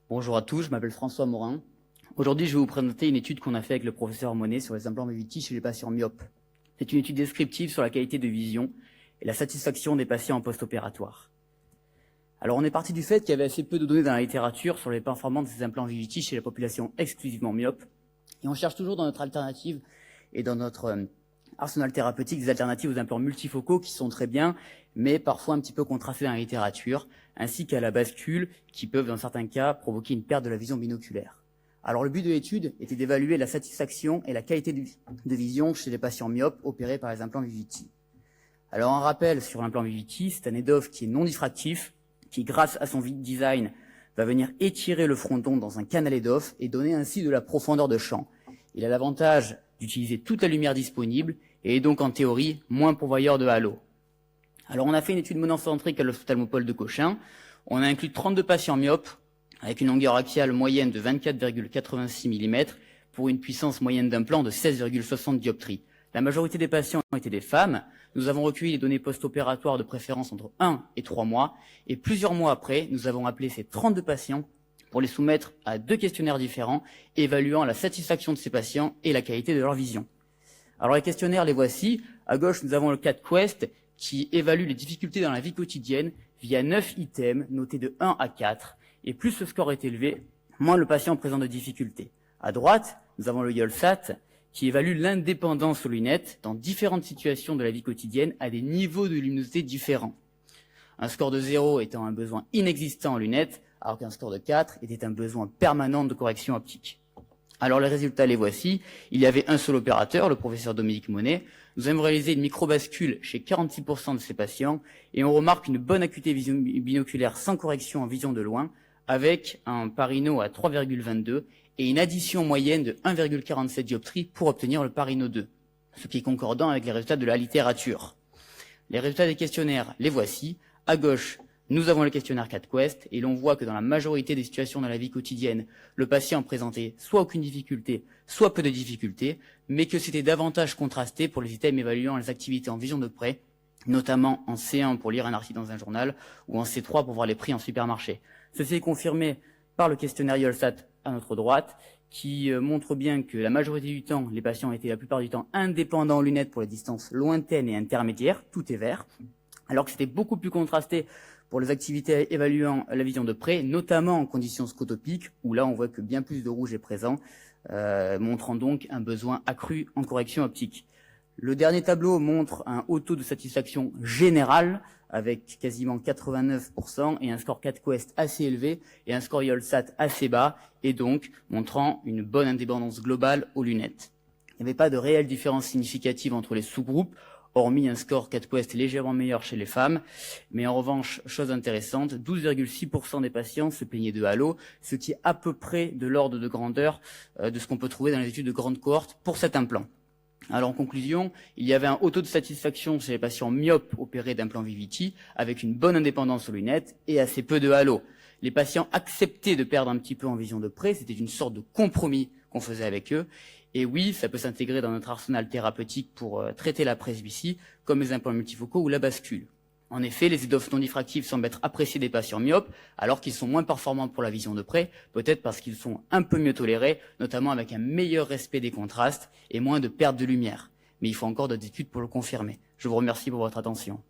Bonjour à tous, je m'appelle François Morin. Aujourd'hui, je vais vous présenter une étude qu'on a faite avec le professeur Monet sur les implants Vivity chez les patients myopes. C'est une étude descriptive sur la qualité de vision et la satisfaction des patients en post-opératoire. Alors, on est parti du fait qu'il y avait assez peu de données dans la littérature sur les performances de ces implants Vivity chez la population exclusivement myope. Et on cherche toujours dans notre alternative et dans notre arsenal thérapeutique des alternatives aux implants multifocaux qui sont très bien, mais parfois un petit peu contrastées dans la littérature, ainsi qu'à la bascule qui peuvent, dans certains cas, provoquer une perte de la vision binoculaire. Alors le but de l'étude était d'évaluer la satisfaction et la qualité de vision chez les patients myopes opérés par les implants Vivity. Alors un rappel sur l'implant Vivity, c'est un EDOF qui est non diffractif, qui grâce à son design va venir étirer le fronton dans un canal EDOF et donner ainsi de la profondeur de champ. Il a l'avantage d'utiliser toute la lumière disponible et est donc en théorie moins pourvoyeur de halo. Alors on a fait une étude monocentrique à l'ophtalmopole de Cochin. On a inclus 32 patients myopes avec une longueur axiale moyenne de 24,86 mm pour une puissance moyenne d'implant de 16,60 dioptries. La majorité des patients étaient des femmes. Nous avons recueilli les données post-opératoires de préférence entre 1 et 3 mois. Et plusieurs mois après, nous avons appelé ces 32 patients pour les soumettre à 2 questionnaires différents, évaluant la satisfaction de ces patients et la qualité de leur vision. Alors les questionnaires, les voici. À gauche, nous avons le CAT-QUEST qui évalue les difficultés dans la vie quotidienne via 9 items notés de 1 à 4. Et plus ce score est élevé, moins le patient présente de difficultés. À droite, nous avons le YOLSAT qui évalue l'indépendance aux lunettes dans différentes situations de la vie quotidienne à des niveaux de luminosité différents. Un score de 0 étant un besoin inexistant en lunettes, alors qu'un score de 4 était un besoin permanent de correction optique. Alors les résultats, les voici. Il y avait un seul opérateur, le professeur Dominique Monet. Nous avons réalisé une microbascule chez 46% de ces patients et on remarque une bonne acuité binoculaire sans correction en vision de loin avec un Pareto à 3,22 et une addition moyenne de 1,47 dioptries pour obtenir le Pareto 2, ce qui est concordant avec les résultats de la littérature. Les résultats des questionnaires, les voici. À gauche, nous avons le questionnaire CAT-QUEST et l'on voit que dans la majorité des situations dans la vie quotidienne, le patient présentait soit aucune difficulté, soit peu de difficultés, mais que c'était davantage contrasté pour les items évaluant les activités en vision de près, notamment en C1 pour lire un article dans un journal ou en C3 pour voir les prix en supermarché. Ceci est confirmé par le questionnaire YOLSAT à notre droite, qui montre bien que la majorité du temps, les patients étaient la plupart du temps indépendants en lunettes pour les distances lointaines et intermédiaires, tout est vert, alors que c'était beaucoup plus contrasté pour les activités évaluant la vision de près, notamment en conditions scotopiques, où là on voit que bien plus de rouge est présent, montrant donc un besoin accru en correction optique. Le dernier tableau montre un haut taux de satisfaction général, avec quasiment 89% et un score CAT-QUEST assez élevé et un score YOLSAT assez bas, et donc montrant une bonne indépendance globale aux lunettes. Il n'y avait pas de réelle différence significative entre les sous-groupes, hormis un score CAT-QUEST légèrement meilleur chez les femmes. Mais en revanche, chose intéressante, 12,6% des patients se plaignaient de halo, ce qui est à peu près de l'ordre de grandeur de ce qu'on peut trouver dans les études de grande cohorte pour cet implant. Alors en conclusion, il y avait un haut taux de satisfaction chez les patients myopes opérés d'implants Vivity, avec une bonne indépendance aux lunettes et assez peu de halo. Les patients acceptaient de perdre un petit peu en vision de près, c'était une sorte de compromis qu'on faisait avec eux. Et oui, ça peut s'intégrer dans notre arsenal thérapeutique pour traiter la presbytie, comme les implants multifocaux ou la bascule. En effet, les EDOF non diffractifs semblent être appréciés des patients myopes, alors qu'ils sont moins performants pour la vision de près, peut-être parce qu'ils sont un peu mieux tolérés, notamment avec un meilleur respect des contrastes et moins de perte de lumière. Mais il faut encore d'autres études pour le confirmer. Je vous remercie pour votre attention.